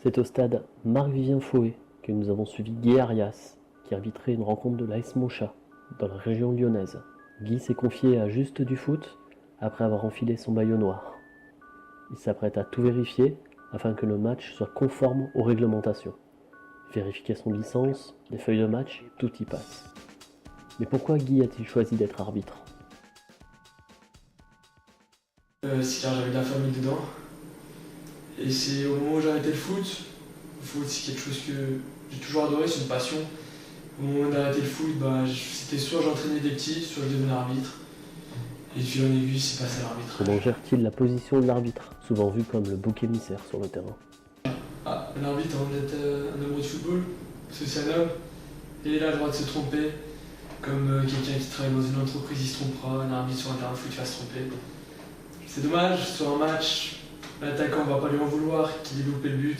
C'est au stade Marc-Vivien Foé que nous avons suivi Guy Arias, qui arbitrait une rencontre de l'AS Monchat dans la région lyonnaise. Guy s'est confié à Juste du foot après avoir enfilé son maillot noir. Il s'apprête à tout vérifier afin que le match soit conforme aux réglementations. Vérification de licence, des feuilles de match, tout y passe. Mais pourquoi Guy a-t-il choisi d'être arbitre ? C'est car j'avais de la famille dedans. Et c'est au moment où j'ai arrêté le foot c'est quelque chose que j'ai toujours adoré, c'est une passion. Au moment d'arrêter le foot, c'était soit j'entraînais des petits, soit je devenais arbitre. Et de fil en aiguille, c'est passé à l'arbitre. Comment gère-t-il la position de l'arbitre, souvent vu comme le bouc émissaire sur le terrain ? L'arbitre, avant d'être un amoureux de football, parce que c'est un homme, et il a le droit de se tromper. Comme quelqu'un qui travaille dans une entreprise, il se trompera, un arbitre sur un terrain de foot, il va se tromper. C'est dommage, sur un match, l'attaquant ne va pas lui en vouloir, qu'il ait loupé le but.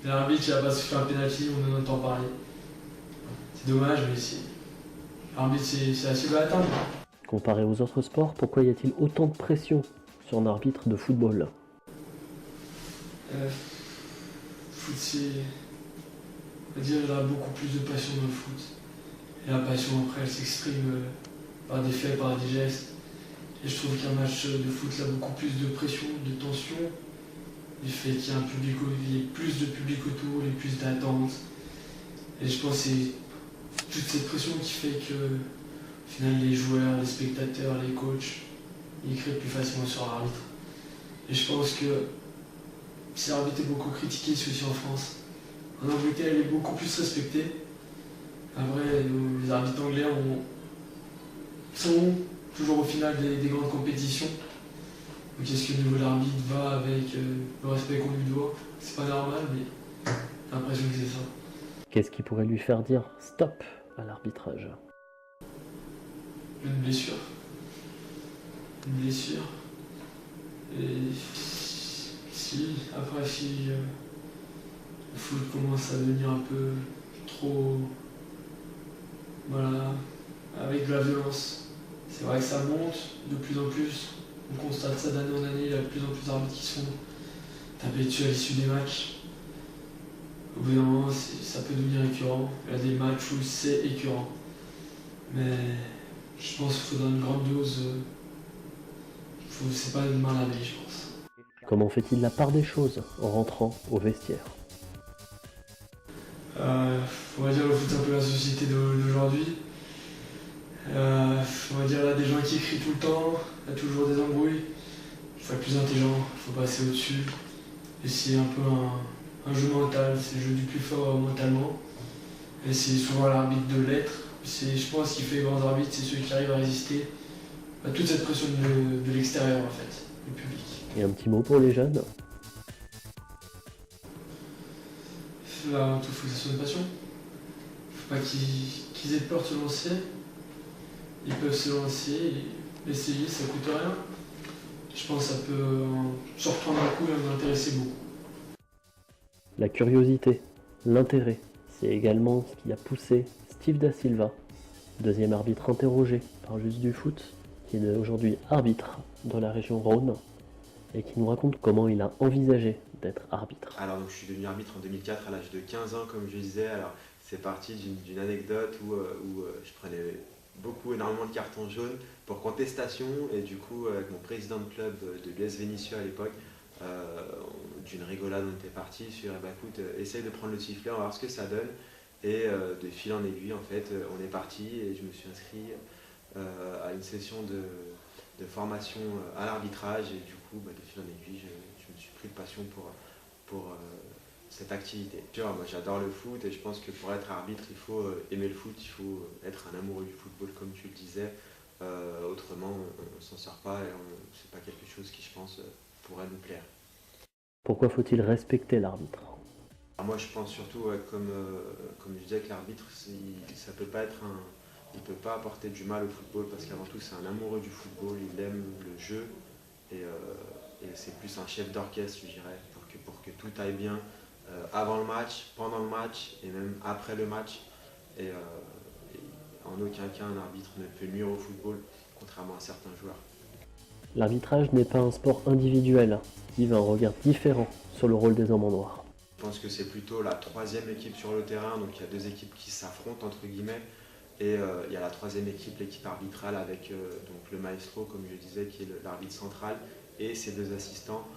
L'arbitre, il va pas se faire un penalty, on en entend parler. C'est dommage, mais l'arbitre, c'est assez à atteindre. Comparé aux autres sports, pourquoi y a-t-il autant de pression sur un arbitre de football ? Foot, on va dire, il y a beaucoup plus de passion dans le foot. Et la passion, après, elle s'exprime par des faits, par des gestes. Et je trouve qu'un match de foot, il a beaucoup plus de pression, de tension. Du fait qu'il y a il y ait plus de public autour, il y ait plus d'attentes. Et je pense que c'est toute cette pression qui fait que, au final, les joueurs, les spectateurs, les coachs, ils crient plus facilement sur l'arbitre. Et je pense que si l'arbitre est beaucoup critiqué, c'est aussi en France. En Angleterre, il est beaucoup plus respecté. Après, les arbitres anglais sont toujours au final des grandes compétitions. Donc est-ce que le niveau de l'arbitre va avec le respect qu'on lui doit ? C'est pas normal, mais j'ai l'impression que c'est ça. Qu'est-ce qui pourrait lui faire dire stop à l'arbitrage ? Une blessure. Une blessure. Et si le foot commence à devenir un peu trop. Voilà, avec de la violence. C'est vrai que ça monte de plus en plus. On constate ça d'année en année, il y a de plus en plus d'arbitres qui sont tapés dessus à l'issue des matchs. Au bout d'un moment, ça peut devenir écœurant. Il y a des matchs où c'est écœurant. Mais je pense qu'il faudra une grande dose. C'est pas une main lavée, je pense. Comment fait-il la part des choses en rentrant au vestiaire ? On va dire le foot c'est un peu la société d'aujourd'hui. On va dire là des gens qui écrivent tout le temps, il y a toujours des embrouilles. Il faut être plus intelligent, il faut passer au-dessus. Et c'est un peu un jeu mental, c'est le jeu du plus fort mentalement. Et c'est souvent l'arbitre de l'être. Je pense qu'il fait les grands arbitres, c'est ceux qui arrivent à résister à toute cette pression de l'extérieur en fait, du public. Et un petit mot pour les jeunes ? Avant tout, il faut que ça soit une passion. Il ne faut pas qu'ils aient peur de se lancer. Ils peuvent se lancer et essayer, ça ne coûte rien. Je pense que ça peut surprendre beaucoup et en intéresser beaucoup. La curiosité, l'intérêt, c'est également ce qui a poussé Steve Da Silva, deuxième arbitre interrogé par Juste du foot, qui est aujourd'hui arbitre dans la région Rhône, et qui nous raconte comment il a envisagé d'être arbitre. Alors donc, je suis devenu arbitre en 2004 à l'âge de 15 ans comme je disais. Alors c'est parti d'une anecdote où je prenais énormément de cartons jaunes pour contestation et du coup avec mon président de club de l'US Vénissieux à l'époque, d'une rigolade on était parti sur écoute, essaye de prendre le sifflet, on va voir ce que ça donne. Et de fil en aiguille en fait on est parti et je me suis inscrit à une session de formation à l'arbitrage et du coup de fil en aiguille je me suis pris de passion pour cette activité. Moi j'adore le foot et je pense que pour être arbitre il faut aimer le foot, il faut être un amoureux du football comme tu le disais, autrement on s'en sort pas et c'est pas quelque chose qui je pense pourrait nous plaire. Pourquoi faut-il respecter l'arbitre ? Alors moi je pense surtout comme je disais que l'arbitre ça peut pas être il peut pas apporter du mal au football parce qu'avant tout c'est un amoureux du football, il aime le jeu et c'est plus un chef d'orchestre je dirais pour que tout aille bien avant le match, pendant le match et même après le match et en aucun cas un arbitre ne peut nuire au football contrairement à certains joueurs. L'arbitrage n'est pas un sport individuel, Steve a un regard différent sur le rôle des hommes en noir. Je pense que c'est plutôt la troisième équipe sur le terrain, donc il y a deux équipes qui s'affrontent entre guillemets, et il y a la troisième équipe, l'équipe arbitrale avec donc le maestro, comme je disais, qui est l'arbitre central, et ses deux assistants,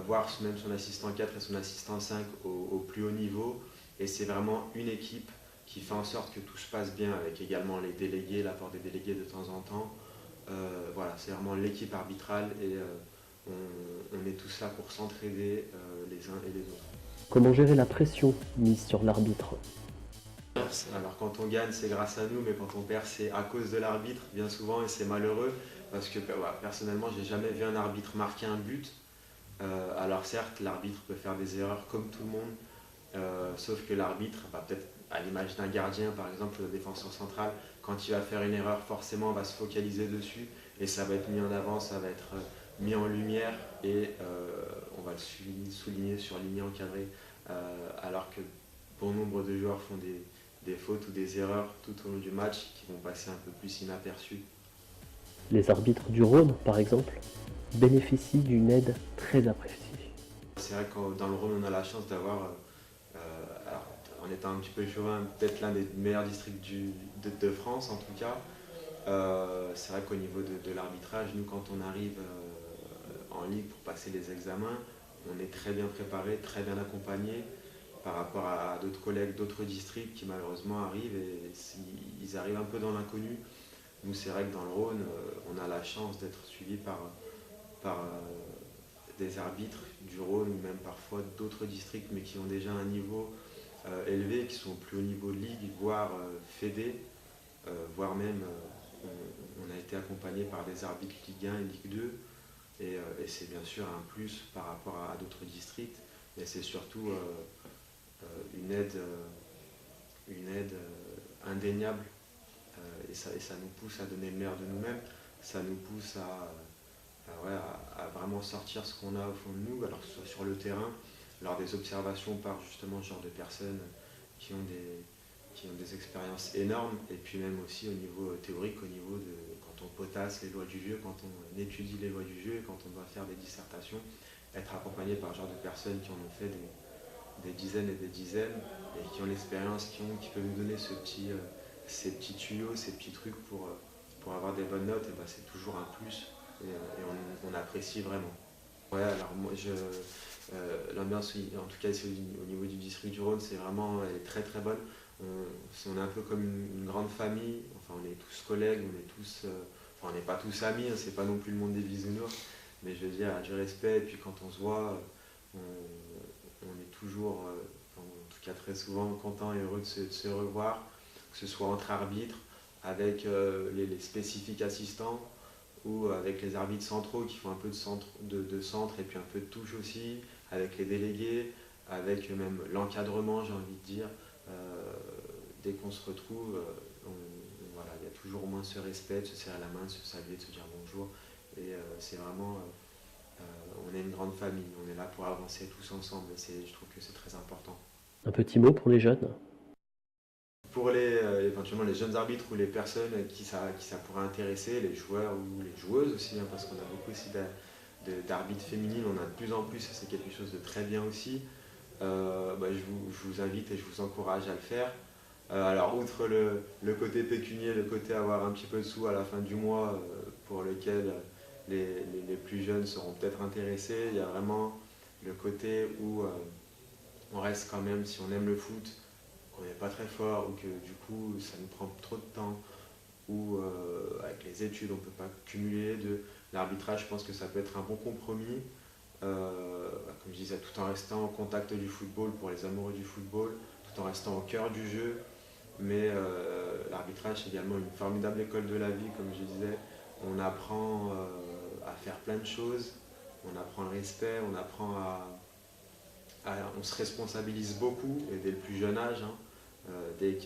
voire même son assistant 4 et son assistant 5 au plus haut niveau, et c'est vraiment une équipe qui fait en sorte que tout se passe bien, avec également les délégués, l'apport des délégués de temps en temps. Voilà, c'est vraiment l'équipe arbitrale et on est tous là pour s'entraider les uns et les autres. Comment gérer la pression mise sur l'arbitre? Alors quand on gagne, c'est grâce à nous, mais quand on perd, c'est à cause de l'arbitre, bien souvent, et c'est malheureux, parce que personnellement, j'ai jamais vu un arbitre marquer un but. Alors certes, l'arbitre peut faire des erreurs comme tout le monde, sauf que l'arbitre, peut-être à l'image d'un gardien, par exemple, le défenseur central, quand il va faire une erreur, forcément, on va se focaliser dessus, et ça va être mis en avant, ça va être mis en lumière, et on va le souligner sur ligne encadrée, alors que bon nombre de joueurs font des fautes ou des erreurs tout au long du match qui vont passer un peu plus inaperçues. Les arbitres du Rhône, par exemple, bénéficient d'une aide très appréciée. C'est vrai que dans le Rhône, on a la chance d'avoir, en étant un petit peu chauvin, peut-être l'un des meilleurs districts de France en tout cas. C'est vrai qu'au niveau de l'arbitrage, nous quand on arrive en ligue pour passer les examens, on est très bien préparé, très bien accompagné par rapport à d'autres collègues d'autres districts qui malheureusement arrivent et ils arrivent un peu dans l'inconnu. Nous c'est vrai que dans le Rhône, on a la chance d'être suivi par des arbitres du Rhône ou même parfois d'autres districts mais qui ont déjà un niveau élevé, qui sont au plus haut niveau de ligue, voire fédé, voire même on a été accompagné par des arbitres Ligue 1 et Ligue 2 et c'est bien sûr un plus par rapport à d'autres districts, mais c'est surtout une aide indéniable et ça nous pousse à donner le meilleur de nous-mêmes, ça nous pousse à vraiment sortir ce qu'on a au fond de nous, alors que ce soit sur le terrain, lors des observations par justement ce genre de personnes qui ont des expériences énormes, et puis même aussi au niveau théorique, au niveau de quand on potasse les lois du jeu, quand on étudie les lois du jeu, quand on doit faire des dissertations, être accompagné par ce genre de personnes qui en ont fait des dizaines et des dizaines, et qui ont l'expérience, qui peuvent nous donner ces petits tuyaux, ces petits trucs pour avoir des bonnes notes, et c'est toujours un plus, et on apprécie vraiment. Ouais, alors moi, l'ambiance, en tout cas ici, au niveau du district du Rhône, elle est très très bonne. On est un peu comme une grande famille, enfin on est tous collègues, on n'est pas tous amis, hein, c'est pas non plus le monde des bisounours, mais je veux dire, il y a du respect, et puis quand on se voit, on est toujours, en tout cas très souvent, content et heureux de se revoir, que ce soit entre arbitres, avec les spécifiques assistants, ou avec les arbitres centraux qui font un peu de centre et puis un peu de touche aussi, avec les délégués, avec même l'encadrement, j'ai envie de dire. Dès qu'on se retrouve, voilà, il y a toujours au moins ce respect, de se serrer la main, de se saluer, de se dire bonjour. Et c'est vraiment, on est une grande famille, on est là pour avancer tous ensemble. Je trouve que c'est très important. Un petit mot pour les jeunes? Pour éventuellement les jeunes arbitres ou les personnes qui ça pourrait intéresser, les joueurs ou les joueuses aussi, hein, parce qu'on a beaucoup aussi d'arbitres féminines, on a de plus en plus, et c'est quelque chose de très bien aussi. Je vous invite et je vous encourage à le faire. Alors outre le côté pécunier, le côté avoir un petit peu de sous à la fin du mois, pour lequel les plus jeunes seront peut-être intéressés, il y a vraiment le côté où on reste quand même, si on aime le foot, qu'on n'est pas très fort ou que du coup ça nous prend trop de temps ou avec les études on ne peut pas cumuler les deux. L'arbitrage, je pense que ça peut être un bon compromis, comme je disais, tout en restant au contact du football pour les amoureux du football, tout en restant au cœur du jeu, mais l'arbitrage c'est également une formidable école de la vie, comme je disais. On apprend à faire plein de choses, on apprend le respect, on se responsabilise beaucoup, et dès le plus jeune âge, hein, dès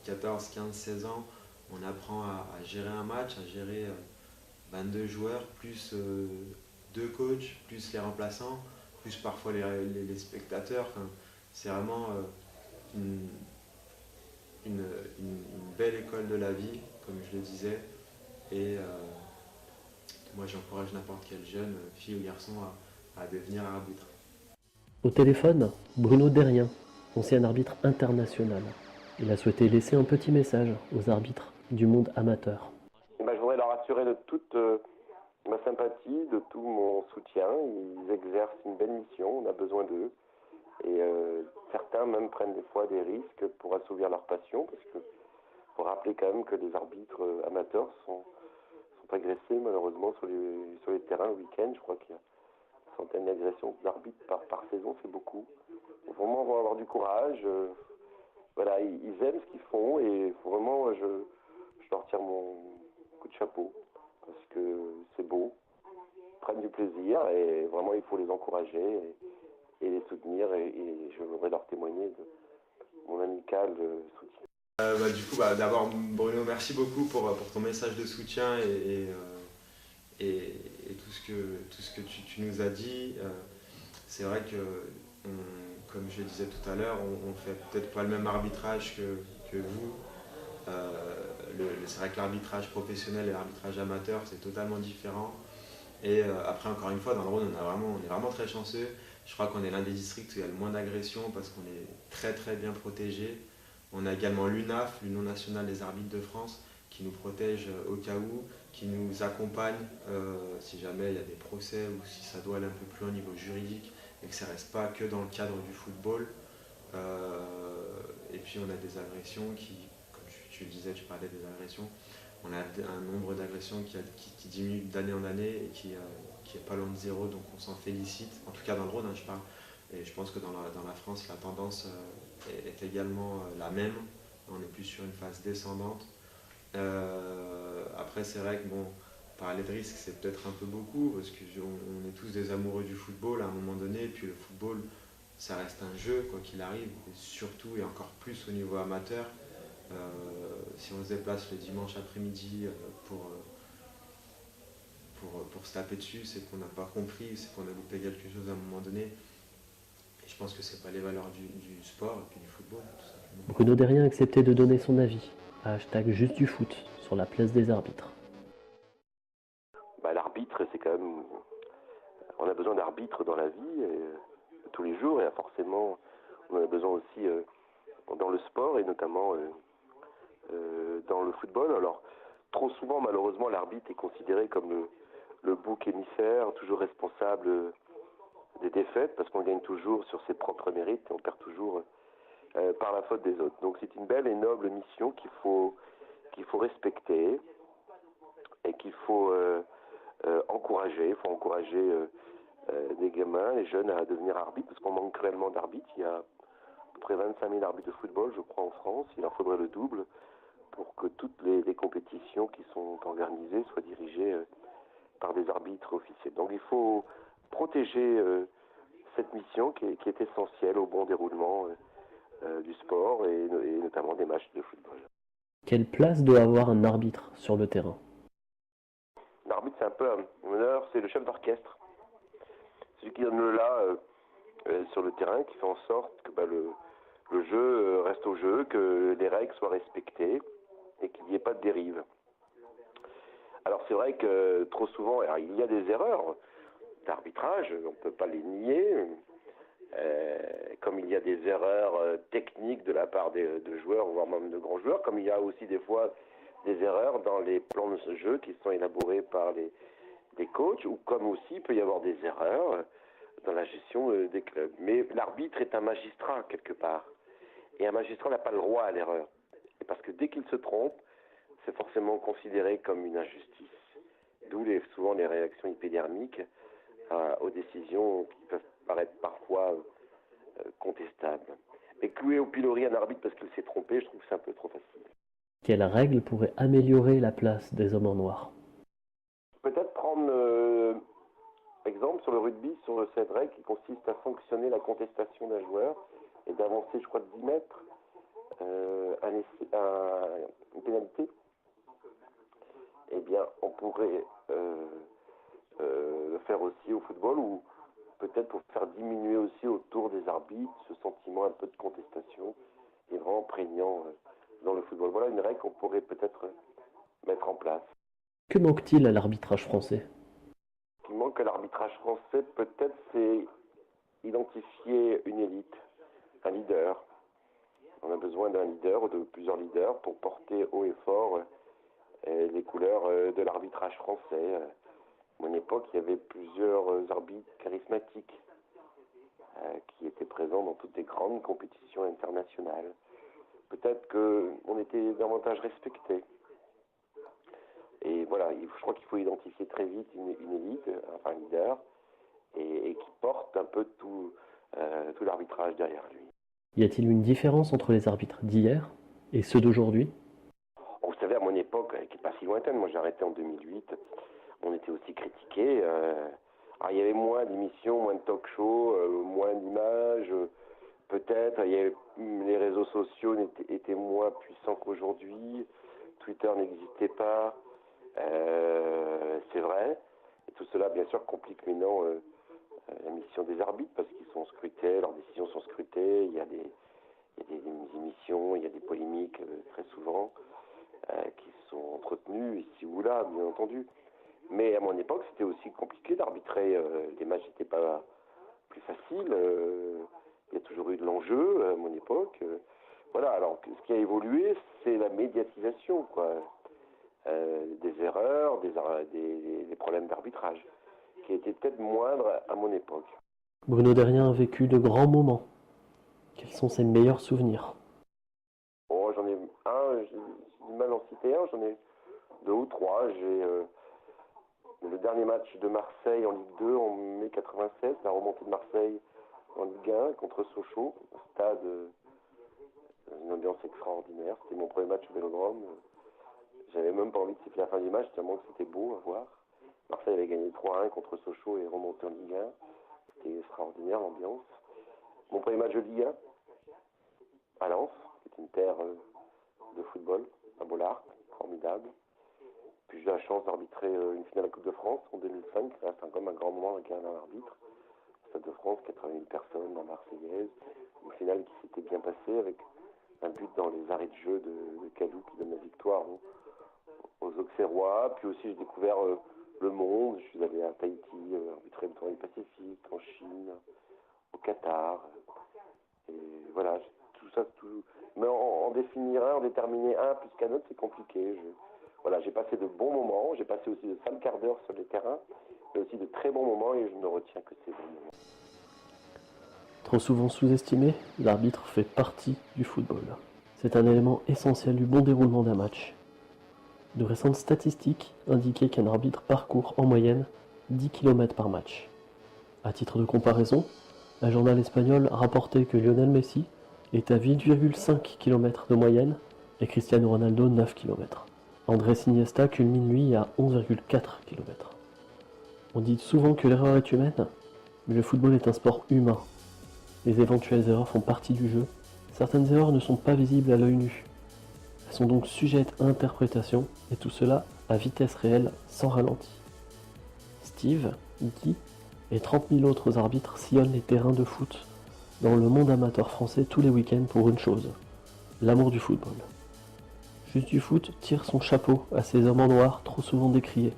14, 15, 16 ans, on apprend à gérer un match, à gérer 22 joueurs, plus 2 coachs, plus les remplaçants, plus parfois les spectateurs. Enfin, c'est vraiment une belle école de la vie, comme je le disais. Et moi j'encourage n'importe quel jeune, fille ou garçon, à devenir arbitre. Au téléphone, Bruno Derrien, ancien arbitre international. Il a souhaité laisser un petit message aux arbitres du monde amateur. Je voudrais leur assurer de toute ma sympathie, de tout mon soutien. Ils exercent une belle mission, on a besoin d'eux. Et certains même prennent des fois des risques pour assouvir leur passion, parce qu'il faut rappeler quand même que les arbitres amateurs sont agressés malheureusement sur les terrains le week-end. Je crois qu'il y a une centaine d'agressions d'arbitres par saison, c'est beaucoup. Il faut vraiment avoir du courage. Voilà, ils aiment ce qu'ils font et faut vraiment, je leur tire mon coup de chapeau parce que c'est beau. Ils prennent du plaisir et vraiment il faut les encourager et les soutenir et je voudrais leur témoigner de mon amical soutien. Du coup, d'abord, Bruno, merci beaucoup pour ton message de soutien et tout ce que tu nous as dit. C'est vrai que, comme je le disais tout à l'heure, on fait peut-être pas le même arbitrage que vous. C'est vrai que l'arbitrage professionnel et l'arbitrage amateur, c'est totalement différent. Et après, encore une fois, dans le Rhône, on est vraiment très chanceux. Je crois qu'on est l'un des districts où il y a le moins d'agressions parce qu'on est très très bien protégé. On a également l'UNAF, l'Union nationale des arbitres de France, qui nous protège au cas où, qui nous accompagne si jamais il y a des procès ou si ça doit aller un peu plus loin au niveau juridique et que ça ne reste pas que dans le cadre du football. Et puis on a des agressions qui, comme tu le disais, tu parlais des agressions, on a un nombre d'agressions qui diminue d'année en année et qui est pas loin de zéro, donc on s'en félicite. En tout cas dans le Rhône, je parle. Et je pense que dans la France, la tendance est également la même. On est plus sur une phase descendante. Après, c'est vrai que parler de risque, c'est peut-être un peu beaucoup, parce qu'on est tous des amoureux du football à un moment donné, et puis le football, ça reste un jeu, quoi qu'il arrive, et surtout et encore plus au niveau amateur. Si on se déplace le dimanche après-midi pour se taper dessus, c'est qu'on n'a pas compris, c'est qu'on a loupé quelque chose à un moment donné. Et je pense que c'est pas les valeurs du sport et puis du football, tout simplement. Bruno Derrien a accepté de donner son avis à #JusteDuFoot sur la place des arbitres. L'arbitre, c'est quand même... On a besoin d'arbitres dans la vie, tous les jours, et forcément, on en a besoin aussi dans le sport, et notamment dans le football. Alors, trop souvent, malheureusement, l'arbitre est considéré comme le bouc émissaire, toujours responsable des défaites, parce qu'on gagne toujours sur ses propres mérites, et on perd toujours par la faute des autres. Donc c'est une belle et noble mission qu'il faut respecter, et qu'il faut encourager. Il faut encourager des gamins, les jeunes à devenir arbitres, parce qu'on manque cruellement d'arbitres. Il y a à peu près 25 000 arbitres de football, je crois, en France. Il en faudrait le double pour que toutes les compétitions qui sont organisées soient dirigées par des arbitres officiels. Donc il faut protéger cette mission qui est essentielle au bon déroulement du sport et notamment des matchs de football. Quelle place doit avoir un arbitre sur le terrain ? L'arbitre, c'est un peu un honneur, c'est le chef d'orchestre. Celui qui donne le là sur le terrain, qui fait en sorte que le jeu reste au jeu, que les règles soient respectées et qu'il n'y ait pas de dérive. Alors c'est vrai que trop souvent, il y a des erreurs d'arbitrage, on ne peut pas les nier, comme il y a des erreurs techniques de la part de joueurs, voire même de grands joueurs, comme il y a aussi des fois des erreurs dans les plans de ce jeu qui sont élaborés par les coachs, ou comme aussi il peut y avoir des erreurs dans la gestion des clubs. Mais l'arbitre est un magistrat quelque part, et un magistrat n'a pas le droit à l'erreur, parce que dès qu'il se trompe, c'est forcément considéré comme une injustice. D'où souvent les réactions hypodermiques aux décisions qui peuvent paraître parfois contestables. Mais clouer au pilori un arbitre parce qu'il s'est trompé, je trouve que c'est un peu trop facile. Quelle règle pourrait améliorer la place des hommes en noir ? Peut-être prendre exemple sur le rugby, sur cette règle qui consiste à sanctionner la contestation d'un joueur et d'avancer, je crois, de 10 mètres une pénalité. Eh bien, on pourrait le faire aussi au football, ou peut-être pour faire diminuer aussi autour des arbitres ce sentiment un peu de contestation qui est vraiment prégnant dans le football. Voilà une règle qu'on pourrait peut-être mettre en place. Que manque-t-il à l'arbitrage français ? Ce qui manque à l'arbitrage français, peut-être, c'est identifier une élite, un leader. On a besoin d'un leader ou de plusieurs leaders pour porter haut et fort les couleurs de l'arbitrage français. À mon époque, il y avait plusieurs arbitres charismatiques qui étaient présents dans toutes les grandes compétitions internationales. Peut-être qu'on était davantage respectés. Et voilà, je crois qu'il faut identifier très vite une élite, enfin un leader, et qui porte un peu tout l'arbitrage derrière lui. Y a-t-il une différence entre les arbitres d'hier et ceux d'aujourd'hui? Vous savez, à mon époque, qui n'est pas si lointaine, moi j'ai arrêté en 2008, on était aussi critiqués. Alors, il y avait moins d'émissions, moins de talk-shows, moins d'images, peut-être. Les réseaux sociaux étaient moins puissants qu'aujourd'hui. Twitter n'existait pas, c'est vrai. Et tout cela, bien sûr, complique maintenant la mission des arbitres parce qu'ils sont scrutés, leurs décisions sont scrutées. Il y a des émissions, il y a des polémiques très souvent qui sont entretenues ici ou là, bien entendu. Mais à mon époque, c'était aussi compliqué d'arbitrer. Les matchs n'étaient pas plus faciles. Il y a toujours eu de l'enjeu à mon époque. Voilà, alors ce qui a évolué, c'est la médiatisation, quoi. Des erreurs, des problèmes d'arbitrage, qui étaient peut-être moindres à mon époque. Bruno Derrien a vécu de grands moments. Quels sont ses meilleurs souvenirs? Oh, j'en ai un, j'ai du mal à en citer un, j'en ai deux ou trois. J'ai le dernier match de Marseille en Ligue 2 en mai 96, la remontée de Marseille en Ligue 1 contre Sochaux, au stade, une ambiance extraordinaire. C'était mon premier match au Vélodrome. J'avais même pas envie de siffler la fin du match, tellement que c'était beau à voir. Marseille avait gagné 3-1 contre Sochaux et remonté en Ligue 1. C'était extraordinaire l'ambiance. Mon premier match de Ligue 1 à Lens, qui est une terre de football, à Bollard, formidable. Puis j'ai eu la chance d'arbitrer une finale de la Coupe de France en 2005. C'est quand même un grand moment avec un arbitre. Stade de France, 80 000 personnes, la Marseillaise. Une finale qui s'était bien passée avec un but dans les arrêts de jeu de Kalou qui donne la victoire aux Auxerrois. Puis aussi j'ai découvert le monde. Je suis allé à Tahiti, arbitrer le tournoi du Pacifique, en Chine, au Qatar. Et voilà, tout ça, tout. Mais en définir un, en déterminer un plus qu'un autre, c'est compliqué. Voilà, j'ai passé de bons moments, j'ai passé aussi de sales quarts d'heure sur les terrains, mais aussi de très bons moments et je ne retiens que ces bons moments. Trop souvent sous-estimé, l'arbitre fait partie du football. C'est un élément essentiel du bon déroulement d'un match. De récentes statistiques indiquaient qu'un arbitre parcourt en moyenne 10 km par match. À titre de comparaison, un journal espagnol rapportait que Lionel Messi est à 8,5 km de moyenne et Cristiano Ronaldo 9 km. Andrés Iniesta culmine lui à 11,4 km. On dit souvent que l'erreur est humaine, mais le football est un sport humain. Les éventuelles erreurs font partie du jeu. Certaines erreurs ne sont pas visibles à l'œil nu. Elles sont donc sujettes à interprétation, et tout cela à vitesse réelle, sans ralenti. Steve, Guy et 30 000 autres arbitres sillonnent les terrains de foot dans le monde amateur français tous les week-ends pour une chose, l'amour du football. Juste du foot tire son chapeau à ces hommes en noir trop souvent décriés.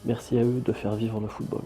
Merci à eux de faire vivre le football.